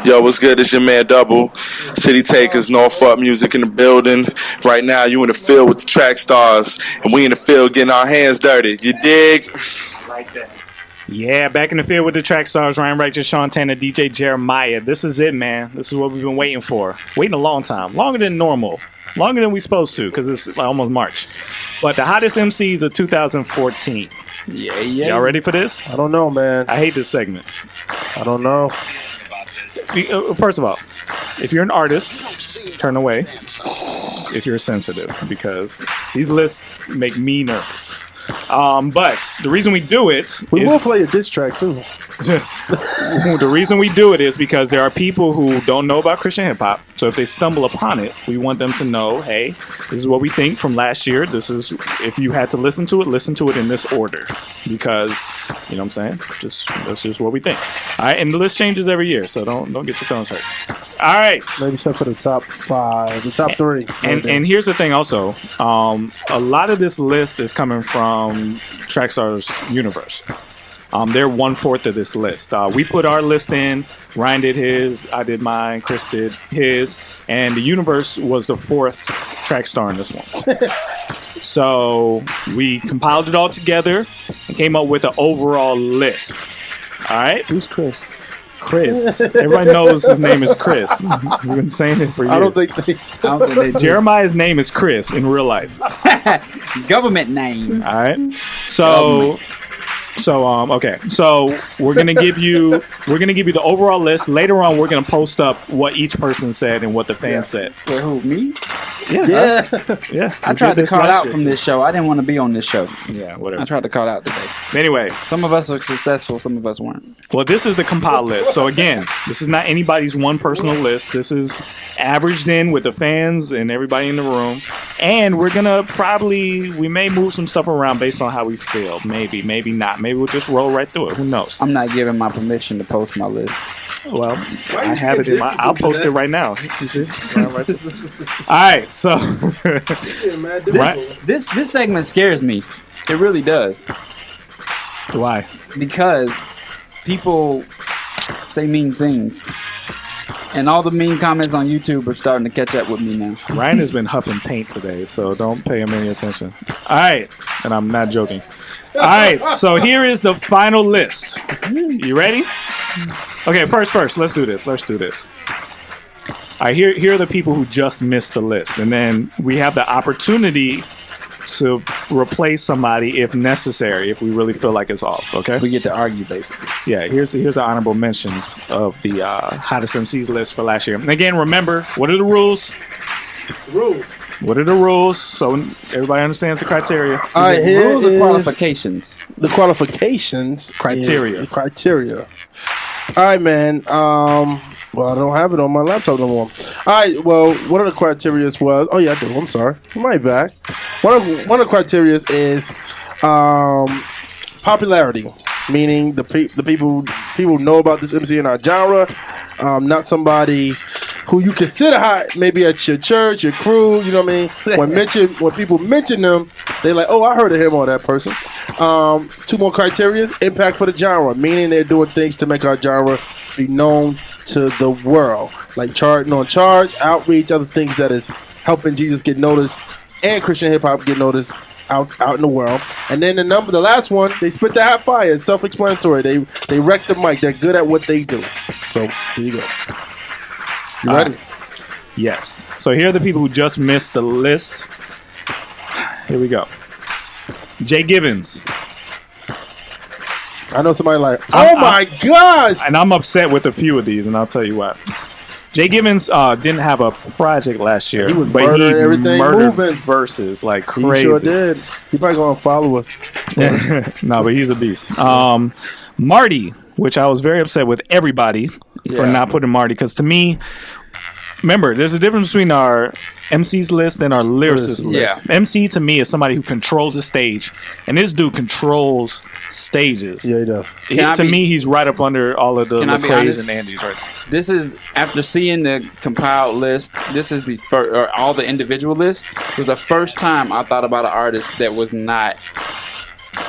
Yo, what's good? It's your man Double. City Takers, Norfolk Music in the building. Right now, you in the field with the track stars, and we in the field getting our hands dirty. You dig? Like that. Yeah, back in the field with the track stars, Ryan Righteous, Sean Tanner, DJ Jeremiah. This is it, man. This is what we've been waiting for. Waiting a long time. Longer than normal. Longer than we supposed to, because it's like almost March. But the hottest MCs of 2014. Yeah. Y'all ready for this? I don't know, man. I hate this segment. I don't know. First of all, if you're an artist, turn away. If you're sensitive, because these lists make me nervous. But the reason we do it we will play a diss track too. The reason we do it is because there are people who don't know about Christian hip hop. So if they stumble upon it, we want them to know, hey, this is what we think from last year. This is, if you had to listen to it in this order, because you know what I'm saying. That's just what we think. All right, and the list changes every year, so don't get your feelings hurt. All right, maybe except for the top 5, the top 3. And here's the thing, also, a lot of this list is coming from Trackstar's universe. They're 1/4 of this list. We put our list in. Ryan did his. I did mine. Chris did his. And the universe was the 4th track star in this one. So we compiled it all together and came up with an overall list. All right. Who's Chris? Chris. Everybody knows his name is Chris. We've been saying it for years. I don't think they Jeremiah's name is Chris in real life. Government name. All right. Okay. So we're gonna give you the overall list. Later on, we're gonna post up what each person said and what the fans said. Wait, who, me? Yeah. Yeah. I tried to call out from this show. I didn't want to be on this show. Yeah, whatever. I tried to call out today. Anyway, some of us are successful, some of us weren't. Well, this is the compiled list. So again, this is not anybody's one personal list. This is averaged in with the fans and everybody in the room. And we're gonna we may move some stuff around based on how we feel. Maybe not. Maybe we'll just roll right through it. Who knows? I'm not giving my permission to post my list. Well, I have it in my. I'll post it right now. All right, so this segment scares me. It really does. Why? Because people say mean things. And all the mean comments on YouTube are starting to catch up with me now. Ryan has been huffing paint today, so don't pay him any attention. All right, and I'm not joking. All right, so here is the final list. You ready? Okay, first, let's do this. All right, here are the people who just missed the list, and then we have the opportunity to replace somebody if necessary, if we really feel like it's off. Okay, we get to argue basically. Yeah, here's the honorable mention of the hottest MCs list for last year. And again, remember, what are the rules? What are the rules? So everybody understands the criteria. All right, rules or qualifications? The qualifications. Criteria. All right, man. Well, I don't have it on my laptop no more. All right. Well, one of the criteria was. Oh yeah, I do. I'm sorry. My bad. One of the criteria is popularity, meaning the people know about this MC in our genre. Not somebody who you consider hot, maybe at your church, your crew. You know what I mean? When people mention them, they're like, "Oh, I heard of him or that person." 2 more criteria: impact for the genre, meaning they're doing things to make our genre be known to the world, like charting on charts, outreach, other things that is helping Jesus get noticed and Christian hip hop get noticed out in the world. And then the last one, they spit the hot fire. It's self-explanatory. They wreck the mic. They're good at what they do. So here you go. You ready? Yes. So here are the people who just missed the list. Here we go. Jay Givens. I know somebody like, my gosh! And I'm upset with a few of these, and I'll tell you why. Jay Givens didn't have a project last year. He was murdering everything moving. Verses like crazy. He sure did. He probably gonna follow us. No, but he's a beast. Marty, which I was very upset with everybody for not putting Marty, because to me, remember, there's a difference between our MC's list and our lyricist list. MC to me is somebody who controls the stage, and this dude controls stages. Yeah, he does. To me, he's right up under all of the Lecrae's and Andy's right. This is, after seeing the compiled list, this is the first, or all the individual lists, it was the first time I thought about an artist that was not.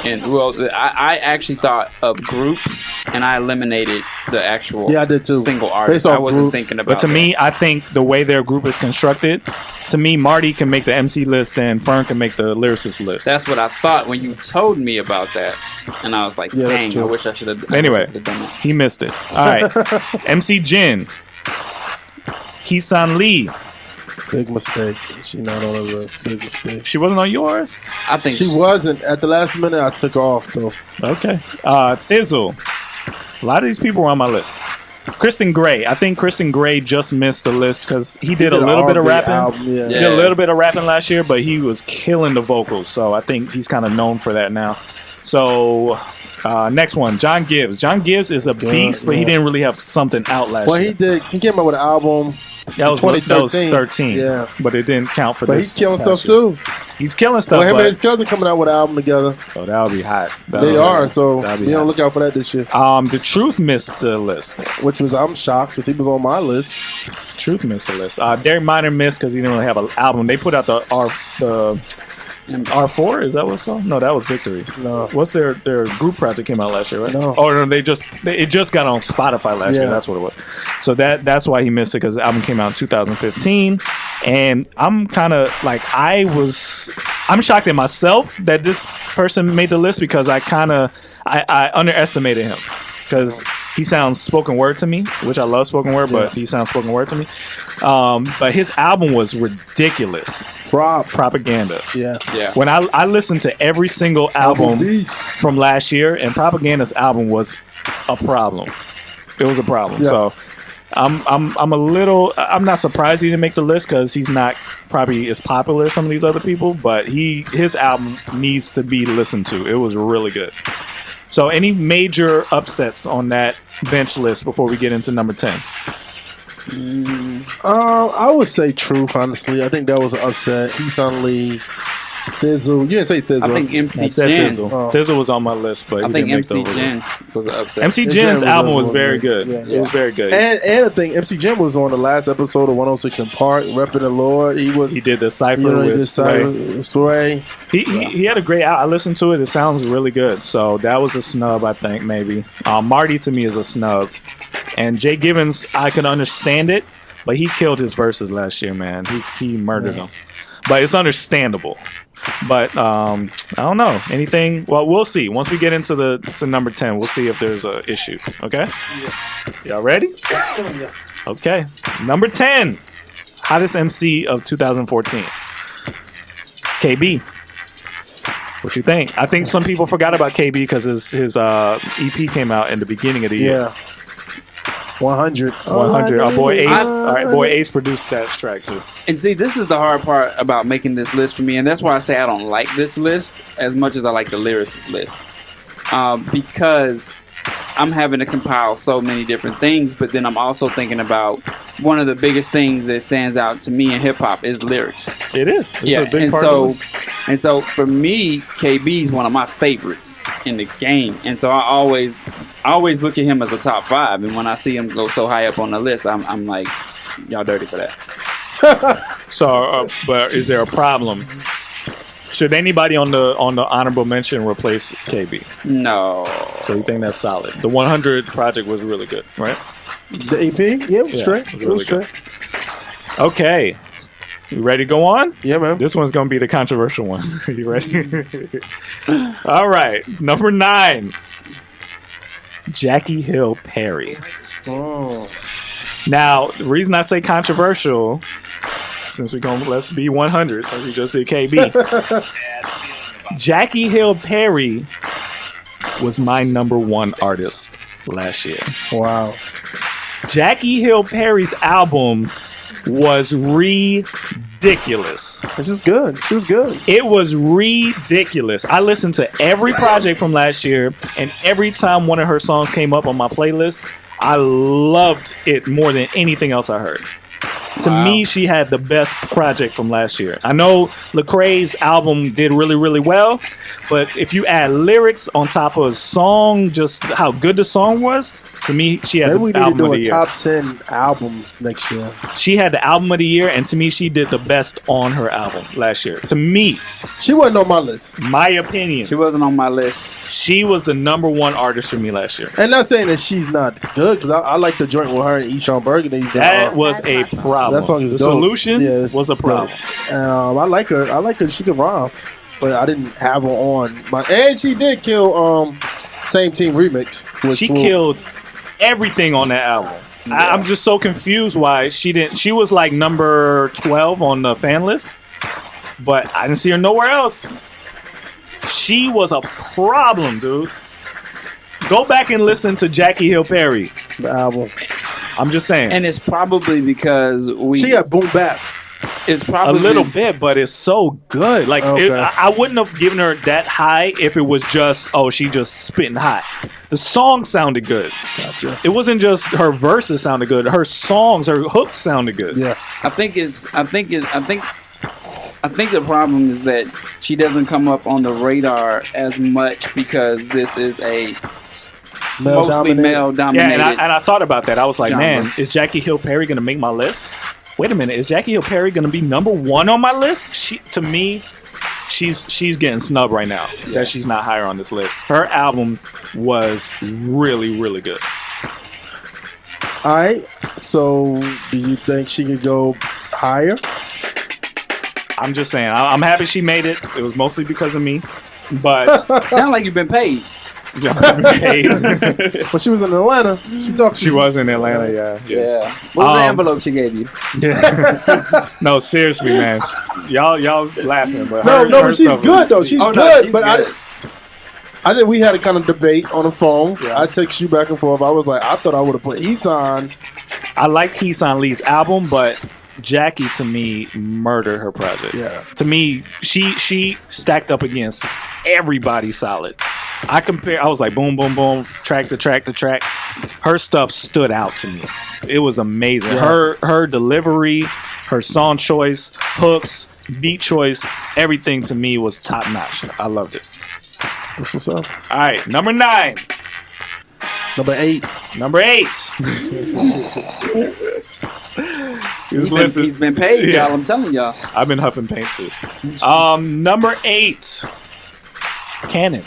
And well, I actually thought of groups and I eliminated the actual Yeah, I did too. single Based artist. off I wasn't groups. thinking about But to that. me, I think the way their group is constructed, to me, Marty can make the MC list and Fern can make the lyricist list. That's what I thought when you told me about that. And I was like, Yeah, that's dang, true. I wish I should have Anyway, done that. he missed it. All right. MC Jin. Kisan Lee. Big mistake. She not on the list. Big mistake. She wasn't on yours? I think She wasn't. At the last minute, I took off, though. Okay. Thizzle. A lot of these people were on my list. Kristen Gray. I think Kristen Gray just missed the list because he did a an little bit of R&B rapping. album, yeah. He did a little bit of rapping last year, but he was killing the vocals. So I think he's kind of known for that now. So next one, John Gibbs. John Gibbs is a beast, but he yeah. didn't really have something out last Well, year. he did. He came out with an album. That was 13. Yeah. But it didn't count for But this. he's killing past stuff year. too. He's killing stuff. Well, him but, and his cousin coming out with an album together. oh, that would be hot. They are, so that'd be you know, hot. look out for that this year. The Truth missed the list. Which was, I'm shocked because he was on my list. Truth missed the list. Derek Minor missed because he didn't really have an album. They put out the R4. Is that what it's called? No, that was Victory. No. What's their group project came out last year, right? No. Oh no, it just got on Spotify last year. Yeah. That's what it was. So that's why he missed it because the album came out in 2015. And I'm kind of like I'm shocked at myself that this person made the list because I underestimated him. Because he sounds spoken word to me, which I love spoken word, but he sounds spoken word to me. But his album was ridiculous. Propaganda. Yeah. Yeah. When I listened to every single album Beast. from last year, and Propaganda's album was a problem. It was a problem. Yeah. So I'm not surprised he didn't make the list because he's not probably as popular as some of these other people, but his album needs to be listened to. It was really good. So any major upsets on that bench list before we get into number 10? I would say Truth, honestly. I think that was an upset. Heason Lee, Thizzle. You didn't say Thizzle. I think MC I said Jen. Thizzle. Oh. Thizzle was on my list, but I he think didn't make the MC overall. Jen was an upset. MC Jen Jen's was album on was one, very yeah. good. Yeah. It was very good. And I think MC Jim was on the last episode of 106 in Park, repping the Lord. He did the cipher he with did Sway. Sway. He had a great album. I listened to it. It sounds really good. So that was a snub, I think, maybe. Marty, to me, is a snub. And Jay Gibbons, I can understand it, but he killed his verses last year, man. He murdered them. But it's understandable. But I don't know. Anything? Well, we'll see. Once we get into to number 10, we'll see if there's an issue. Okay? Y'all ready? Yeah. Okay. Number 10. Hottest MC of 2014. KB. What you think? I think some people forgot about KB because his EP came out in the beginning of the year. Yeah. 100. 100. Our boy Ace. I- All right, boy Ace produced that track too. And see, this is the hard part about making this list for me, and that's why I say I don't like this list as much as I like the lyricist list, because I'm having to compile so many different things. But then I'm also thinking about one of the biggest things that stands out to me in hip hop is lyrics. It is. It's a big and part so of it. and so for me, KB is one of my favorites in the game, and so I always look at him as a top 5. And when I see him go so high up on the list, I'm like, y'all dirty for that. So, but is there a problem? Should anybody on the honorable mention replace KB? No. So you think that's solid? The 100 project was really good, right? The EP? Yeah, it was straight. it was It really was straight. Okay. You ready to go on? Yeah, man. This one's going to be the controversial one. You ready? All right. Number 9. Jackie Hill Perry. Oh. Now, the reason I say controversial, since let's be 100, since we just did KB. Jackie Hill Perry was my number 1 artist last year. Wow. Jackie Hill Perry's album was ridiculous. She was good. She was good. It was ridiculous. I listened to every project from last year, and every time one of her songs came up on my playlist, I loved it more than anything else I heard. To Wow. me, she had the best project from last year. I know Lecrae's album did really, really well, but if you add lyrics on top of a song, just how good the song was, to me, she had Maybe we the need to album do of a the year. top 10 albums next year. She had the album of the year, and to me, she did the best on her album last year. To me, She wasn't on my list. my opinion, She wasn't on my list. she was the number one artist for me last year. And not saying that she's not good, because I like the joint with her and Eshawn Burgundy. That was a problem. That song is the dope. solution Yeah, it's was a problem. dope. I like her. I like her. She can rhyme, but I didn't have her on my. And she did kill Same Team Remix. Which She killed everything on that album. I'm just so confused why she didn't. She was like number 12 on the fan list, but I didn't see her nowhere else. She was a problem, dude. Go back and listen to Jackie Hill Perry. the album. I'm just saying. And it's probably because She got boom bap. it's a probably little bit, but it's so good. Like Okay. I wouldn't have given her that high if it was just she just spitting hot. The song sounded good. Gotcha. It wasn't just her verses sounded good. Her songs, her hooks sounded good. Yeah. I think the problem is that she doesn't come up on the radar as much because this is a mostly male Yeah, dominated. and I thought about that. I was like, genre. man, is Jackie Hill Perry gonna make my list? Wait a minute, is Jackie Hill Perry gonna be number one on my list? To me, she's getting snubbed right now. That she's not higher on this list. Her album was really, really good. All right. So, do you think she could go higher? I'm just saying, I'm happy she made it. It was mostly because of me, but Sound like you've been paid. But she was in Atlanta. she was in Atlanta. Yeah. Yeah. What was the Um, envelope she gave you? No, seriously, man. Y'all laughing, but No, her but she's stuff good was- though. She's Oh, no, good. she's But good. I think we had a kind of debate on the phone. Yeah. I text you back and forth. I was like, I thought I would have put Eson. I liked Heesan Lee's album, but Jackie to me murdered her project. Yeah. To me, she stacked up against everybody solid. I was like boom, boom, boom, track to track to track. Her stuff stood out to me. It was amazing. Yeah. Her delivery, her song choice, hooks, beat choice, everything to me was top notch. I loved it. That's what's up. All right, number 9. Number 8. Number 8. He's been paid, Yeah. y'all. I'm telling y'all. I've been huffing paint too. Number 8. Cannon.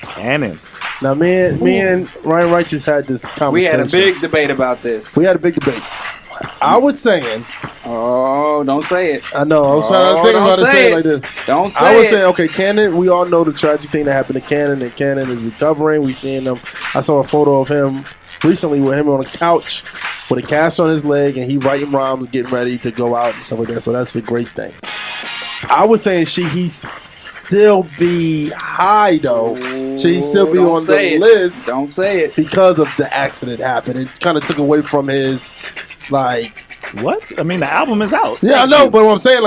Cannon. Now, me and Ryan Righteous had this conversation. We had a big debate about this. We had a big debate. I was saying, Oh, don't say it. I know, I was trying to Oh, think don't about it say saying it. like this. Don't say I was it. saying, okay, Cannon, we all know the tragic thing that happened to Cannon, and Cannon is recovering. We seen him. I saw a photo of him recently with him on a couch with a cast on his leg, and he writing rhymes, getting ready to go out and stuff like that. So that's a great thing. I was saying, should he still be high though? Should he still be Don't on say the it. list Don't say it. because of the accident happened? It kind of took away from his like. What? I mean, the album is out. Yeah, I know, but what I'm saying,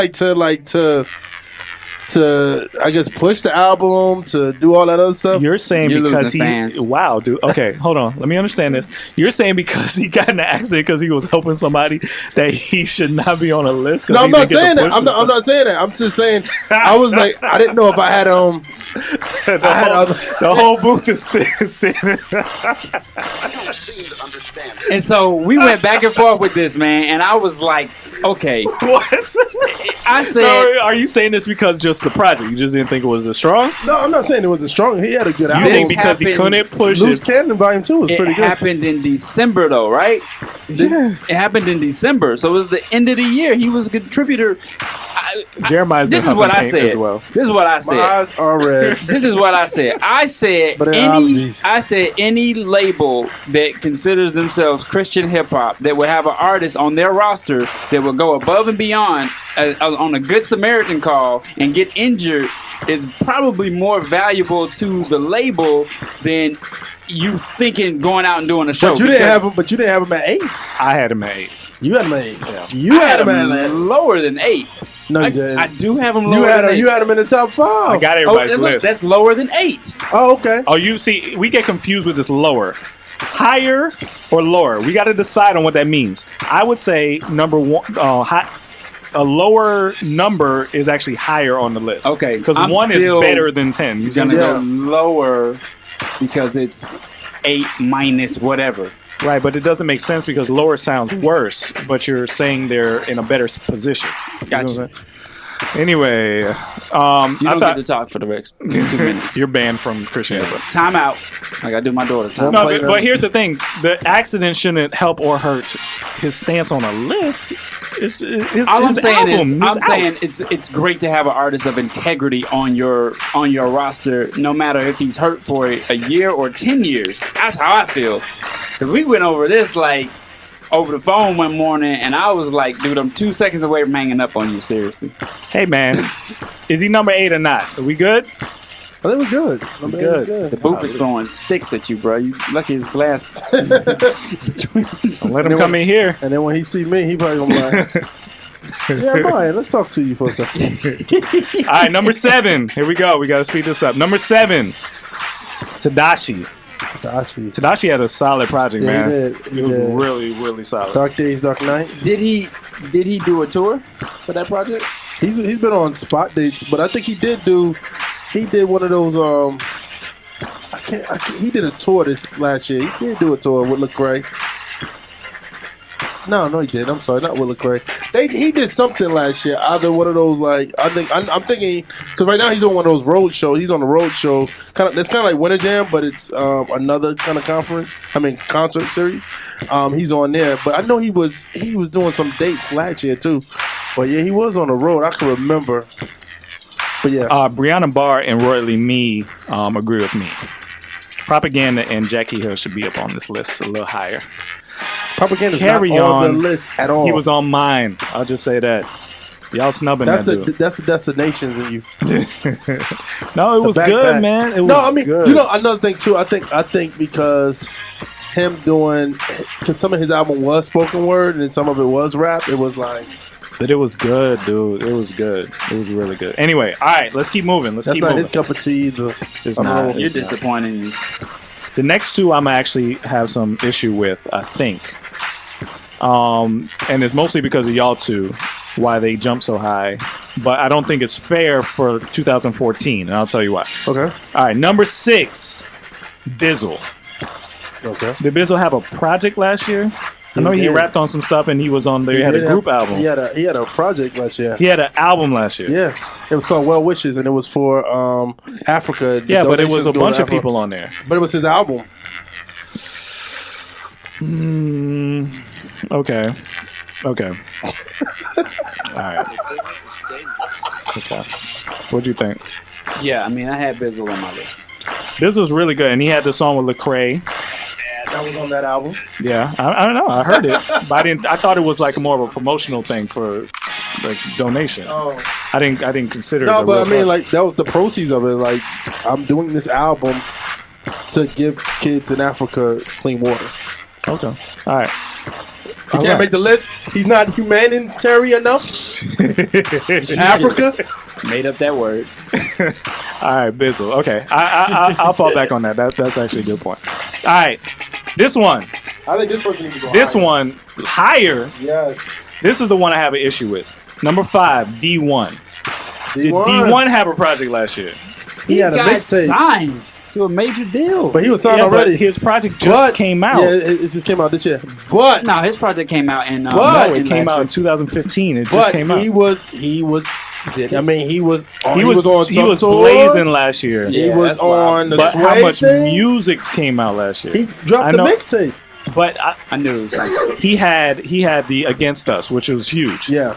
to I guess push the album, to do all that other stuff. You're saying You're because losing fans. Wow, dude. Okay, hold on. Let me understand this. You're saying because he got in an accident because he was helping somebody that he should not be on a list? 'cause No, he I'm not didn't get the saying that. push I'm and not saying that. I'm just saying I was like, I didn't know if I had stuff. The whole booth is standing. And so we went back and forth with this, man. And I was like, okay. What? I said, No, are you saying this because just the project? You just didn't think it was as strong? No, I'm not saying it was a strong. He had a good You album. think because he happened- couldn't push Loose it? Cannon Volume 2 was it pretty good. happened in December, though, right? Yeah. It happened in December. So it was the end of the year. He was a contributor. Jeremiah's This been is what huffing I paint said. as well. This is what I My said. eyes are red. This is what I said. I said But they're any. allergies. I said any label that considers themselves Christian hip hop that would have an artist on their roster that would go above and beyond on a Good Samaritan call and get injured is probably more valuable to the label than you thinking going out and doing a show. But you didn't because have him. But you didn't have him at 8. I had him at 8. You had him at 8. Yeah. You I had him at lower than 8. No, you I didn't. do have him lower You had than him. 8. You had him in the top 5. I got Oh, everybody's list. that's lower than 8. Oh, okay. Oh, you see, we get confused with this lower. higher or lower? We got to decide on what that means. I would say number one, a lower number is actually higher on the list. Okay, because I'm 1 is still better than 10. You see what gonna I'm go lower because it's 8 minus whatever. saying? Right, but it doesn't make sense because lower sounds worse, but you're saying they're in a better position. You know what I'm Gotcha. saying? Anyway, You I don't thought get to talk for the next 2 minutes. you're banned from Christianity. Time out. Like I do my daughter. Time No, out. but here's the thing: the accident shouldn't help or hurt his stance on a list. All I'm saying album, it's great to have an artist of integrity on your roster, no matter if he's hurt for a year or 10 years. That's how I feel. Because we went over this over the phone one morning, and I was like, dude, I'm 2 seconds away from hanging up on you. Seriously. Hey man, is he number 8 or not? Are we good? I think we're good. Number 8 is good. The booth is throwing sticks at you, bro. You lucky his glass. Let him come in here. And then when he see me, he probably gonna be like, yeah, Brian, let's talk to you for a second. All right, number 7. Here we go. We got to speed this up. Number 7, Tadashi. Tadashi had a solid project, man. He it was did. really, really solid. Dark Days, Dark Nights. Did he do a tour for that project? He's been on spot dates, but I think he did one of those he did a tour this last year. He did do a tour with Lecrae. No, he did. I'm sorry, not with Lecrae. He did something last year. Either one of those, I'm thinking, because right now he's doing one of those road shows. He's on the road show. It's kind of like Winter Jam, but it's another kind of concert series. He's on there, but I know he was doing some dates last year too. But yeah, he was on the road. I can remember. But yeah, Brianna Barr and Royally Me agree with me. Propaganda and Jackie Hill should be up on this list a little higher. Propaganda's Carry not on on. the list at all. He was on mine. I'll just say that. Y'all snubbing that dude. That's the destinations in you. No, it was good, man. It was good. Another thing too. I think because him because some of his album was spoken word and some of it was rap. It was like. But it was good, dude. It was good. It was really good. Anyway, all right, let's keep moving. That's not his cup of tea either. It's not. You're disappointing me. The next two I'm actually have some issue with, I think. And it's mostly because of y'all two, why they jump so high. But I don't think it's fair for 2014, and I'll tell you why. Okay. All right, number 6, Bizzle. Okay. Did Bizzle have a project last year? I know he rapped on some stuff, and he was on there. He had a group album. He had a project last year. He had an album last year. Yeah, it was called Well Wishes, and it was for Africa. Yeah, but it was a bunch of people on there. But it was his album. Okay. All right. Okay. What'd you think? Yeah, I mean, I had Bizzle on my list. This was really good, and he had the song with Lecrae. That was on that album. Yeah, I don't know. I heard it, but I thought it was like more of a promotional thing for like donation. Oh. I didn't consider. No, it but I mean, like that was the proceeds of it. Like I'm doing this album to give kids in Africa clean water. Okay. All right. He can't make the list. He's not humanitarian enough. Africa. Made up that word. All right, Bizzle. Okay, I'll fall back on that. That's actually a good point. All right, this one. I think this person needs to go This higher. one higher. Yes. This is the one I have an issue with. Number 5, D1. Did D1 have a project last year? He had a got mixtape. signed to a major deal. But he was signed Yeah, already. but his project just came out. Yeah, it just came out this year. But No, his project came out in. But- No, it came out in 2015. It just came out. he was. I mean, he was on He was some tours. blazing last year. He Yeah, was that's wild. on the But how Sway much thing. music came out last year? He dropped I the know. mixtape. But I knew it was like, he had the Against Us, which was huge. Yeah.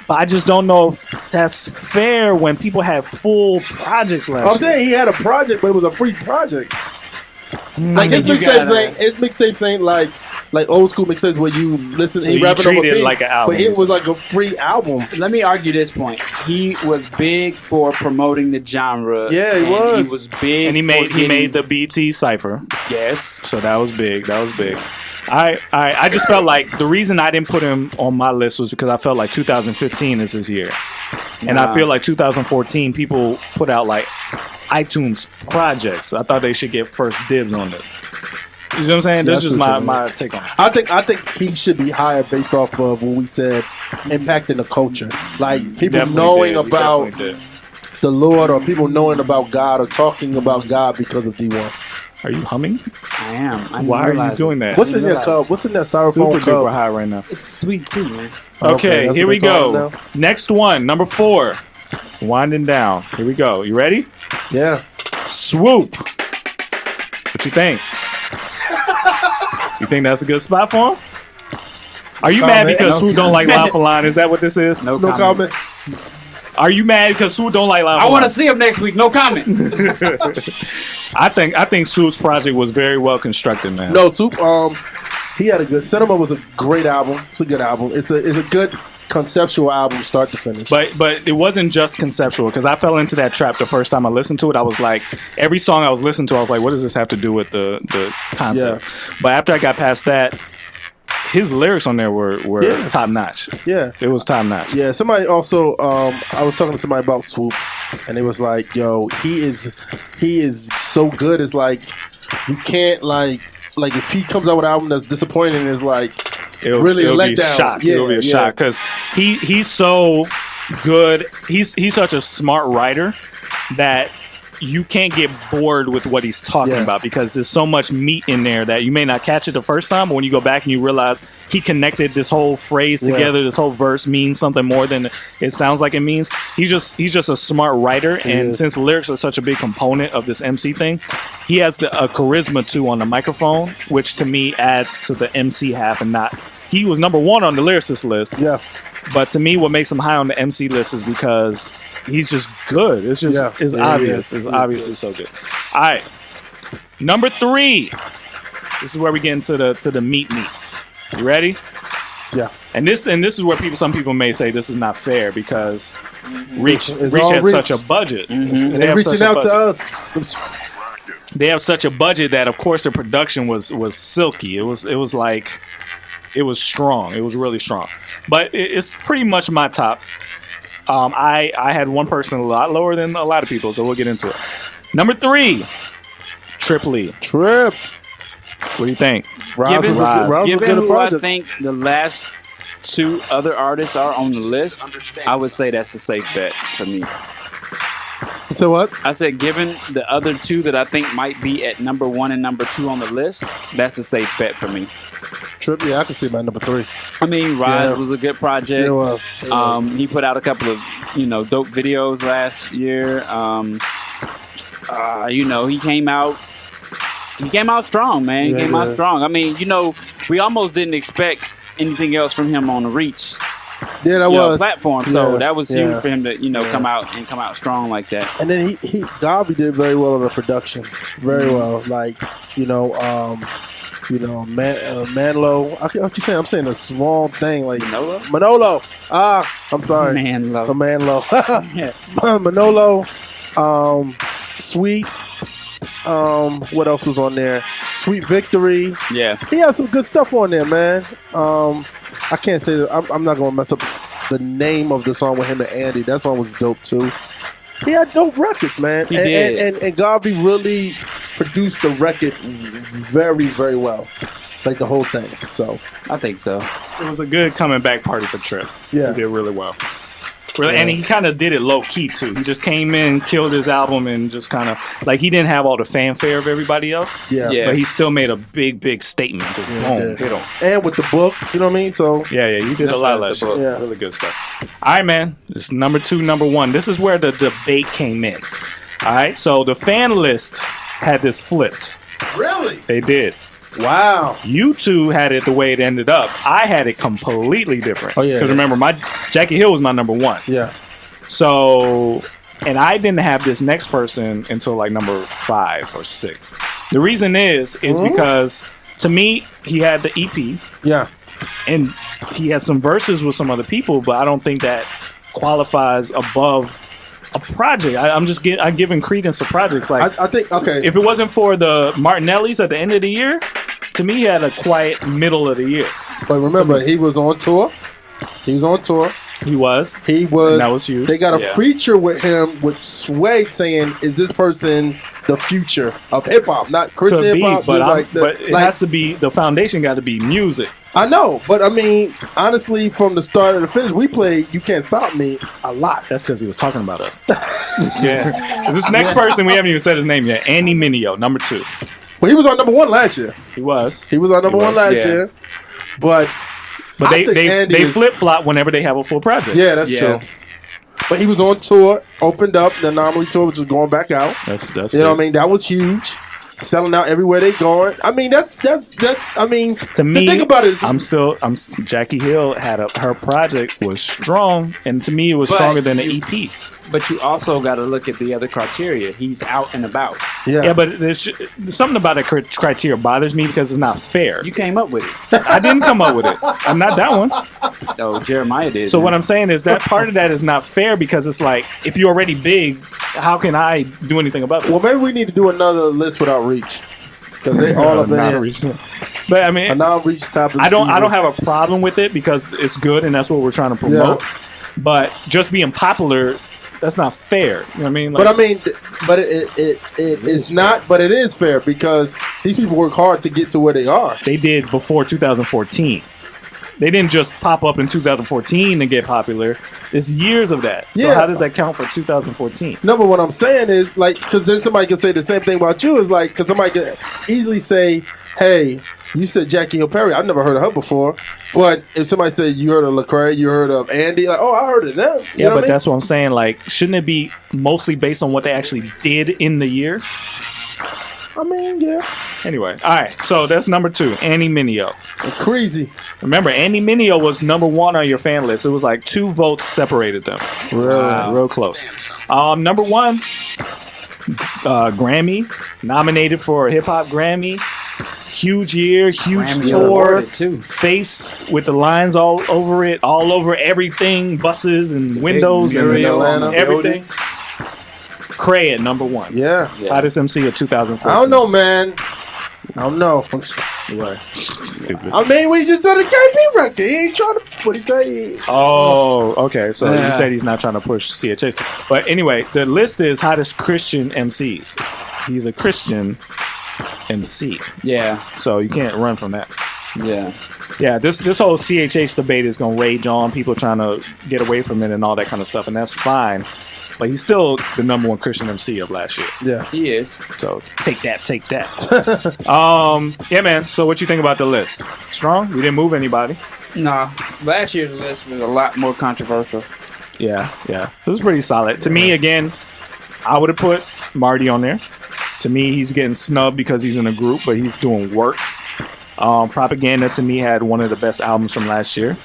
But I just don't know if that's fair when people have full projects last I'm year. saying he had a project, but it was a free project. Like his mean, you mixtapes ain't like old school mixtapes where you listen. So he you rapping treat over it beats, like an album. but it was like a free album. let me argue this point. He was big for promoting the genre. Yeah, he and was. He was big, And he made the BT Cypher. yes. So that was big. I just felt like the reason I didn't put him on my list was because I felt like 2015 is his year. And I Nah. feel like 2014 people put out like iTunes projects. I thought they should get first dibs on this. You know what I'm saying? Yeah, That's just my take on it. I think he should be higher based off of what we said, impacting the culture. Like people Definitely knowing did. We about definitely did. the Lord, or people knowing about God, or talking about God because of D1. Are you humming? I am. I didn't Why are you realize doing it. that? What's in your cup? What's in that styrofoam Super duper cup? high right now. It's sweet tea, man. Okay, that's here what we they call go. it now? Next one, number 4. Winding down. Here we go. You ready? Yeah. Swoop. What you think? You think that's a good spot for him? Are you mad Comment. because No Swoop don't like Live for Line? Is that what this is? No No comment. comment. Are you mad because Swoop don't like Live I for want Line? to see him next week. No comment. I think Swoop's project was very well constructed, man. No, Soup. He had a good. Cinema was a great album. It's a good album. It's a good conceptual album, start to finish. But it wasn't just conceptual, because I fell into that trap the first time I listened to it. I was like, every song I was listening to, I was like, what does this have to do with the concept? Yeah. But after I got past that, his lyrics on there were Yeah. top notch. yeah, It was top notch. yeah. Somebody also. I was talking to somebody about Swoop, and it was like, "Yo, he is so good. It's like you can't like if he comes out with an album that's disappointing, it's like really a it'll be a letdown. shock. Yeah, It'll be a yeah. shock because he's so good. He's such a smart writer that you can't get bored with what he's talking Yeah. about, because there's so much meat in there that you may not catch it the first time, but when you go back and you realize he connected this whole phrase Yeah. together, this whole verse means something more than it sounds like it means. He's just a smart writer, and is. since lyrics are such a big component of this MC thing, he has a charisma too on the microphone, which to me adds to the MC half and not. He was number 1 on the lyricist list. Yeah, But to me, what makes him high on the MC list is because he's just good. It's just Yeah. it's Yeah, obvious. he is. It's obviously so good. All right, number 3. This is where we get into the meat. You ready? yeah. And this is where some people may say this is not fair because Reach It's Reach all has Reach. such a budget. And They they're have reaching such a out to budget. us. They have such a budget that, of course, the production was silky. It was like. It was strong. It was really strong. But it's pretty much my top. I had one person a lot lower than a lot of people, so we'll get into it. Number 3, Trip Lee. Trip. What do you think? Rouse was a good, Rouse was a Given good who I project. think the last 2 other artists are on the list, I would say that's a safe bet for me. So what? I said, given the other 2 that I think might be at number 1 and number 2 on the list, that's a safe bet for me. Trip. Yeah, I can see my number 3. I mean, Rise Yeah. was a good project. It was. It was. He put out a couple of, dope videos last year. He came out strong, man. He Yeah, came out yeah. strong. I mean, we almost didn't expect anything else from him on the Reach Yeah, that was. platform. So Yeah, that was yeah. huge for him to, come out strong like that. And then he Garvey did very well on the production, very well. Like Manlo. I keep saying I'm saying a small thing like Manolo. I'm sorry, Manlo. Manlo. Yeah. Manolo. Sweet. What else was on there? Sweet Victory. Yeah. He had some good stuff on there, man. I can't say that. I'm not gonna mess up the name of the song with him and Andy. That song was dope too. He had dope records, man. He did. And Garvey really produced the record very, very well. Like the whole thing. So I think so. It was a good coming back party for Trip. Yeah. He did really well. Really, and he kind of did it low key too. He just came in, killed his album, and just kind of like he didn't have all the fanfare of everybody else. yeah. Yeah. But he still made a big statement. Just Yeah, he boom, did. hit him. And with the book, you know what I mean? So Yeah, you did a lot of that shit. Yeah. Really good stuff. All right, man. This is number 2, number 1. This is where the debate came in. All right, so the fan list had this flipped. really? They did. Wow. You two had it the way it ended up. I had it completely different. Oh, yeah. Because remember, my Jackie Hill was my number 1. Yeah. So, and I didn't have this next person until like number 5 or 6. The reason is because to me, he had the EP Yeah. and he had some verses with some other people, but I don't think that qualifies above a project. I'm giving credence to projects. Like, I think okay. if it wasn't for the Martinellis at the end of the year, to me, he had a quiet middle of the year. But remember, he was on tour. He was. He was. And that was huge. They got a Yeah. feature with him with Sway saying, "Is this person the future of hip hop? Not Christian Could hip be, hop, but, but it like, has to be, the foundation got to be music. I know, but I mean, honestly, from the start to the finish, we played "You Can't Stop Me" a lot. That's because he was talking about us. Yeah. This next person, we haven't even said his name yet. Andy Mineo, number 2. Well, he was on number 1 last year. He was. He was on number 1 last yeah. year, but I think Andy they is- flip flop whenever they have a full project. Yeah, that's Yeah. true. But he was on tour, opened up the Anomaly tour, which is going back out. That's You know what I mean? That was huge. Selling out everywhere they going. I mean, that's. I mean, To me, the thing about it is, Jackie Hill had her project was strong, and to me, it was But stronger than the you- EP. But you also got to look at the other criteria. He's out and about. Yeah, but there's something about that criteria bothers me because it's not fair. You came up with it. I didn't come up with it. I'm not that one. Oh, Jeremiah did. So what I'm saying is that part of that is not fair because it's like, if you're already big, how can I do anything about it? well, maybe we need to do another list without reach because they all up in Not here. reach. But I mean, A non-reach top. Of I don't season. have a problem with it because it's good and that's what we're trying to promote. But just being popular, that's not fair. You know what I mean? Like, But I mean, but it is not. But it is fair because these people work hard to get to where they are. they did before 2014. They didn't just pop up in 2014 and get popular. It's years of that. So Yeah. how does that count for 2014? No, but what I'm saying is like, because then somebody can say the same thing about you. Is like, because somebody can easily say, "Hey, you said Jackie Hill Perry. I've never heard of her before." But if somebody said you heard of Lecrae, you heard of Andy, like, oh, I heard of them. You know But what I mean? that's what I'm saying. Like, shouldn't it be mostly based on what they actually did in the year? I mean, yeah, Anyway, all right. So that's number 2, Andy Mineo. crazy. Remember, Andy Mineo was number 1 on your fan list. It was like 2 votes separated them. Really? Real close. Number 1, Grammy, nominated for a hip hop Grammy. Huge year, huge Grammy tour. awarded, too. Face with the lines all over it, all over everything, buses and windows and mural on the everything. Cray at number 1. Yeah. Hottest MC of 2014. I don't know, man. I don't know. Stupid. I mean, we just saw the KP record. He ain't trying to. What he say? Oh, okay. So Yeah. he said he's not trying to push CHH. But anyway, the list is hottest Christian MCs. He's a Christian MC. Yeah, So you can't run from that. yeah. Yeah, this whole CHH debate is going to rage on, people trying to get away from it and all that kind of stuff, and that's fine. But he's still the number 1 Christian MC of last year. Yeah. He is. So take that. Yeah, man. So what you think about the list? Strong? We didn't move anybody. Nah, last year's list was a lot more controversial. Yeah. It was pretty solid. To me, again, I would have put Marty on there. To me, he's getting snubbed because he's in a group, but he's doing work. Propaganda, to me, had one of the best albums from last year.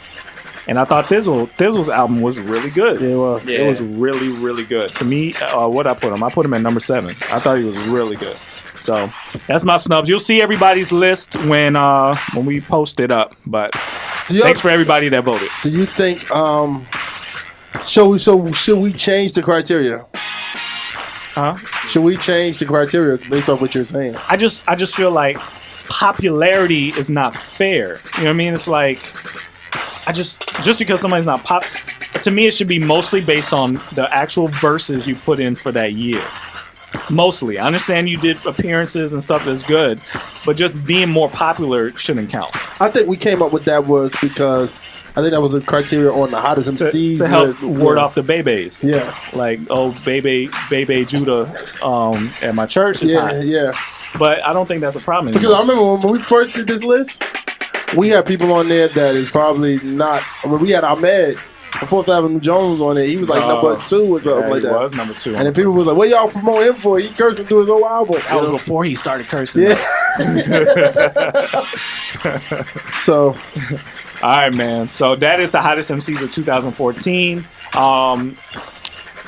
And I thought Thizzle's album was really good. It was. Yeah. It was really, really good. To me, what I put him? I put him at number 7. I thought he was really good. So that's my snubs. You'll see everybody's list when we post it up. But thanks for everybody that voted. Do you think? Should we change the criteria? Huh? Should we change the criteria based off what you're saying? I just feel like popularity is not fair. You know what I mean? It's like just because somebody's not pop, to me it should be mostly based on the actual verses you put in for that year. Mostly. I understand you did appearances and stuff that's good, but just being more popular shouldn't count. I think we came up with that was because I think that was a criteria on the hottest MCs To help list. ward off the Bebes. Yeah. Like, oh, Bebe Judah at my church is hot. Yeah. But I don't think that's a problem Because anymore. I remember when we first did this list, we had people on there that is probably not. I mean, we had Ahmed from 4th Avenue Jones on there. He was like number 2 or something like he that. was number 2. And then people was like, "What y'all promote him for? He cursing through his whole album." That was before he started cursing. Yeah. So All right, man. So that is the hottest MCs of 2014.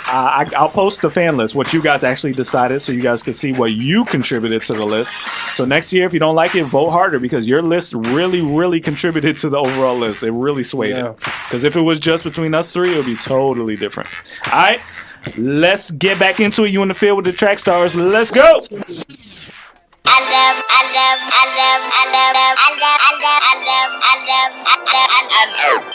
I'll post the fan list, what you guys actually decided, so you guys can see what you contributed to the list. So next year, if you don't like it, vote harder because your list really, really contributed to the overall list. It really swayed it. Because if it was just between us 3, it would be totally different. All right, let's get back into it. You in the field with the track stars. Let's go. I love